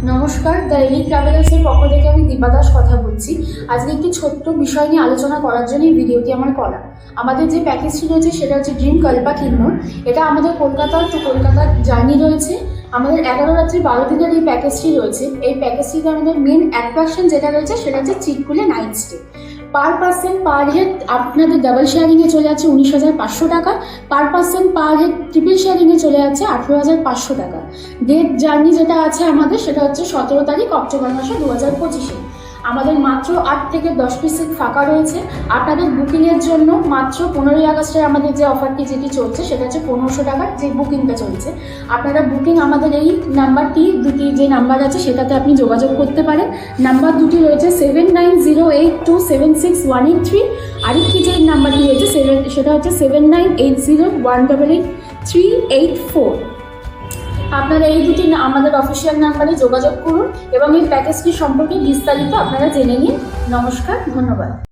নমস্কার, the elite ট্রাভেলার্সের পক্ষ থেকে আমি দীপা দাস কথা বলছি। আজকে একটি ছোট্ট বিষয় নিয়ে আলোচনা করার জন্য এই ভিডিওটি আমার করা। আমাদের যে প্যাকেজটি রয়েছে সেটা হচ্ছে ড্রিম কল্পা কিন্নর। এটা আমাদের কলকাতা টু কলকাতার জার্নি রয়েছে। আমাদের 11 রাত্রি 12 দিনের এই প্যাকেজটি রয়েছে। এই প্যাকেজটিতে আমাদের মেন অ্যাট্রাকশন যেটা রয়েছে সেটা হচ্ছে চিটকুলে night stay. Per person per head আপনাদের ডাবল শেয়ারিংয়ে চলে যাচ্ছে 19,500 টাকা। Per person per head triple শেয়ারিংয়ে চলে যাচ্ছে 18,500 টাকা। ডেট জার্নি যেটা আছে আমাদের সেটা হচ্ছে 17 তারিখ অক্টোবর মাসে 2025-এ। আমাদের মাত্র 8 থেকে 10 পিস সিট ফাঁকা রয়েছে। আপনাদের বুকিংয়ের জন্য মাত্র 15ই আগস্টের আমাদের যে অফারটি যেটি চলছে সেটা হচ্ছে 1500 টাকার যে বুকিংটা চলছে। আপনারা বুকিং আমাদের এই নাম্বারটি দুটি যে নাম্বার আছে সেটাতে আপনি যোগাযোগ করতে পারেন। নাম্বার দুটি রয়েছে 7908276183। আরেকটি যে নাম্বারটি রয়েছে সেটা হচ্ছে 7980188384। আপনারা এই দুটি আমাদের অফিসিয়াল নাম্বারে যোগাযোগ করুন এবং এই প্যাকেজটি সম্পর্কে বিস্তারিত আপনারা জেনে নিন। নমস্কার, ধন্যবাদ।